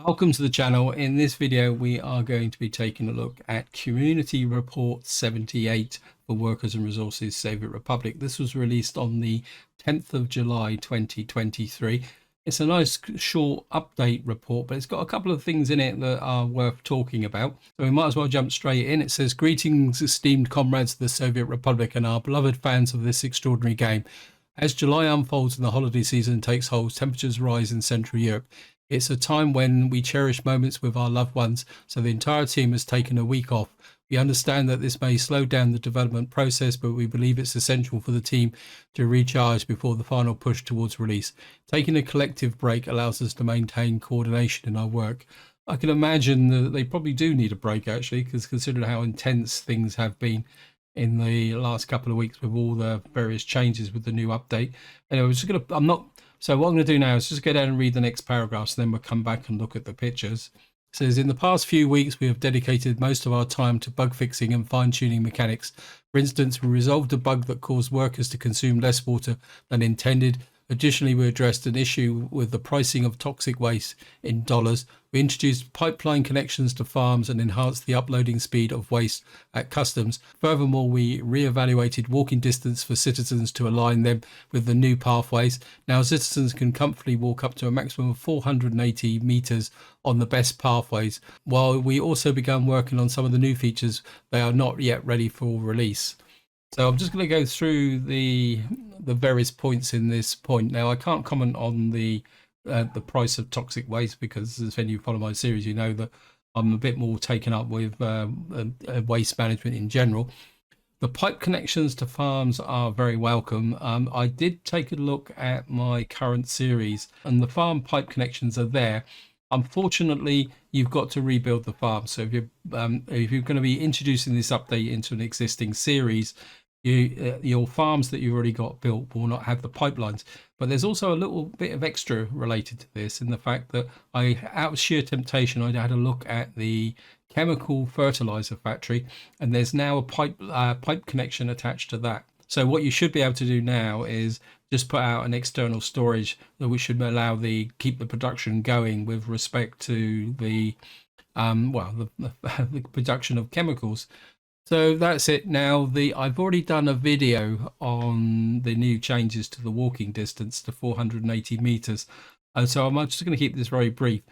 Welcome to the channel. In this video, we are going to be taking a look at Community Report 78 for Workers and Resources Soviet Republic. This was released on the 10th of July 2023. It's a nice short update report, but it's got a couple of things in it that are worth talking about. So we might as well jump straight in. It says, "Greetings, esteemed comrades of the Soviet Republic and our beloved fans of this extraordinary game. As July unfolds and the holiday season takes hold, temperatures rise in Central Europe. It's a time when we cherish moments with our loved ones, so the entire team has taken a week off. We understand that this may slow down the development process, but we believe it's essential for the team to recharge before the final push towards release. Taking a collective break allows us to maintain coordination in our work." I can imagine that they probably do need a break, actually, because considering how intense things have been in the last couple of weeks with all the various changes with the new update. Anyway, so what I'm going to do now is just go down and read the next paragraphs, and then we'll come back and look at the pictures. It says, "In the past few weeks, we have dedicated most of our time to bug fixing and fine-tuning mechanics. For instance, we resolved a bug that caused workers to consume less water than intended. Additionally, we addressed an issue with the pricing of toxic waste in dollars. We introduced pipeline connections to farms and enhanced the uploading speed of waste at customs. Furthermore, we re-evaluated walking distance for citizens to align them with the new pathways. Now, citizens can comfortably walk up to a maximum of 480 meters on the best pathways. While we also began working on some of the new features, they are not yet ready for release." So I'm just going to go through the various points in this point. Now, I can't comment on the price of toxic waste because, as any of you follow my series, you know that I'm a bit more taken up with waste management in general. The pipe connections to farms are very welcome. I did take a look at my current series, and the farm pipe connections are there. Unfortunately, you've got to rebuild the farm. So if you're going to be introducing this update into an existing series, your farms that you've already got built will not have the pipelines. But there's also a little bit of extra related to this in the fact that out of sheer temptation, I had a look at the chemical fertilizer factory, and there's now a pipe connection attached to that. So what you should be able to do now is just put out an external storage that we should allow keep the production going with respect to the the production of chemicals. So that's it. Now I've already done a video on the new changes to the walking distance to 480 meters, and so I'm just going to keep this very brief.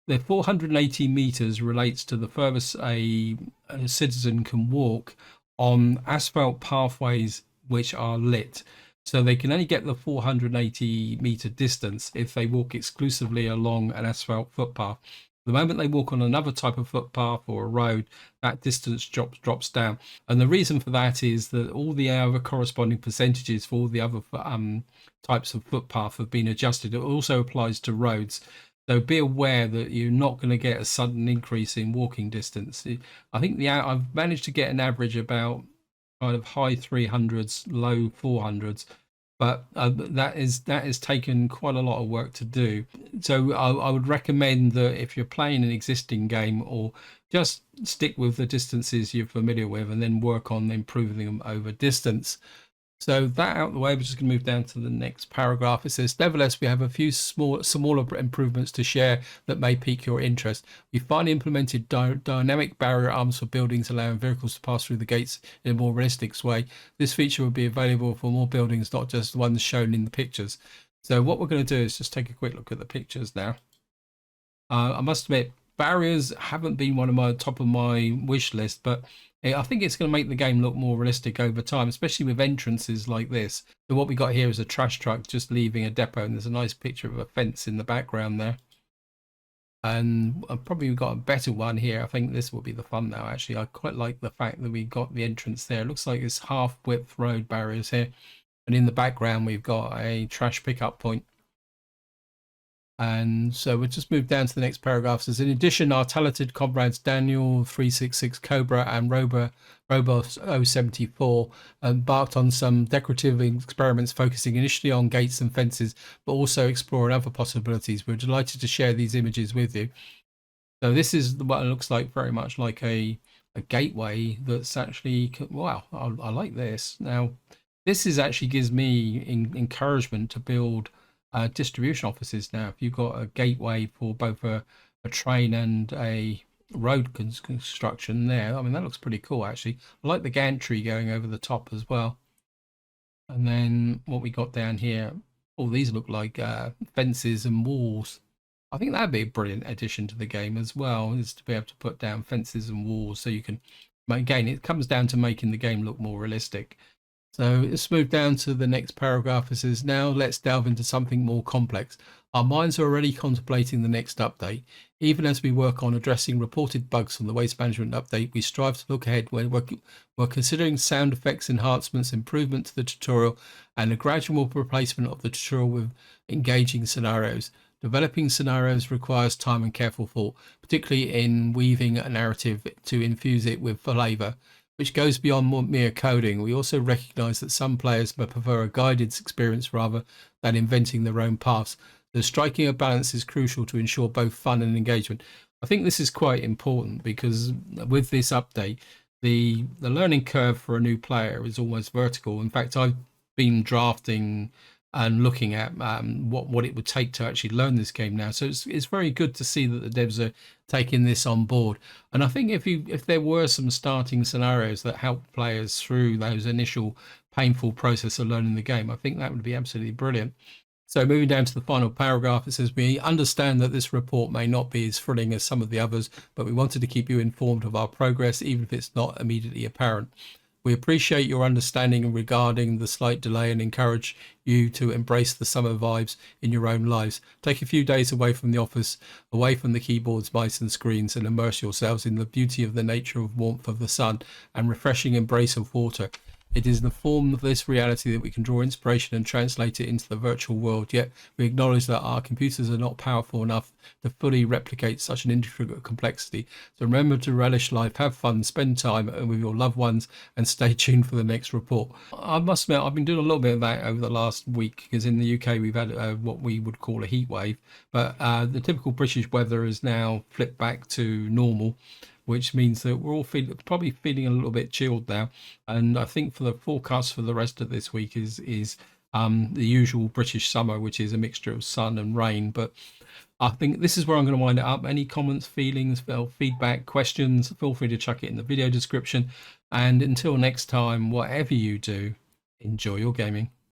The 480 meters relates to the furthest a citizen can walk on asphalt pathways which are lit. So they can only get the 480 meter distance if they walk exclusively along an asphalt footpath. The moment they walk on another type of footpath or a road, that distance drops down. And the reason for that is that all the other corresponding percentages for all the other types of footpath have been adjusted. It also applies to roads. So be aware that you're not going to get a sudden increase in walking distance. I think I've managed to get an average about kind of high 300s, low 400s, but that is taken quite a lot of work to do. So I would recommend that if you're playing an existing game, or just stick with the distances you're familiar with and then work on improving them over distance. So that out of the way, we're just going to move down to the next paragraph. It says, "Nevertheless, we have a few smaller improvements to share that may pique your interest. We finally implemented dynamic barrier arms for buildings, allowing vehicles to pass through the gates in a more realistic way. This feature will be available for more buildings, not just the ones shown in the pictures." So what we're going to do is just take a quick look at the pictures now. I must admit, barriers haven't been one of my top of my wish list, but I think it's going to make the game look more realistic over time, especially with entrances like this. So what we got here is a trash truck just leaving a depot, and there's a nice picture of a fence in the background there. And I've probably got a better one here. I think this will be the fun now, actually. I quite like the fact that we got the entrance there. It looks like it's half-width road barriers here. And in the background, we've got a trash pickup point. And so we'll just move down to the next paragraph. It says, "In addition, our talented comrades Daniel 366 Cobra and Robot 074 embarked on some decorative experiments focusing initially on gates and fences, but also exploring other possibilities. We're delighted to share these images with you." So this is what it looks like, very much like a gateway that's actually, wow, I like this. Now, this actually gives me encouragement to build distribution offices now. If you've got a gateway for both a a train and a road construction there. I mean, that looks pretty cool actually. I like the gantry going over the top as well. And then what we got down here, all these look like fences and walls. I think that'd be a brilliant addition to the game as well, is to be able to put down fences and walls so you can, again, it comes down to making the game look more realistic. So let's move down to the next paragraph. It says, now let's delve into something more complex. Our minds are already contemplating the next update. Even as we work on addressing reported bugs from the waste management update, we strive to look ahead when we're considering sound effects enhancements, improvement to the tutorial, and a gradual replacement of the tutorial with engaging scenarios. Developing scenarios requires time and careful thought, particularly in weaving a narrative to infuse it with flavor, which goes beyond mere coding. We also recognize that some players may prefer a guided experience rather than inventing their own paths. So striking a balance is crucial to ensure both fun and engagement. I think this is quite important because with this update, the learning curve for a new player is almost vertical. In fact, I've been drafting and looking at what it would take to actually learn this game now. So it's very good to see that the devs are taking this on board. And I think if there were some starting scenarios that help players through those initial painful process of learning the game, I think that would be absolutely brilliant. So moving down to the final paragraph, it says, we understand that this report may not be as thrilling as some of the others, but we wanted to keep you informed of our progress, even if it's not immediately apparent. We appreciate your understanding regarding the slight delay and encourage you to embrace the summer vibes in your own lives. Take a few days away from the office, away from the keyboards, mice and screens, and immerse yourselves in the beauty of the nature of warmth of the sun and refreshing embrace of water. It is in the form of this reality that we can draw inspiration and translate it into the virtual world, yet we acknowledge that our computers are not powerful enough to fully replicate such an intricate complexity. So remember to relish life, have fun, spend time with your loved ones, and stay tuned for the next report. I must admit, I've been doing a little bit of that over the last week because in the UK we've had what we would call a heat wave, but the typical British weather is now flipped back to normal, which means that we're all probably feeling a little bit chilled now. And I think for the forecast for the rest of this week is the usual British summer, which is a mixture of sun and rain. But I think this is where I'm going to wind it up. Any comments, feelings, feedback, questions, feel free to chuck it in the video description. And until next time, whatever you do, enjoy your gaming.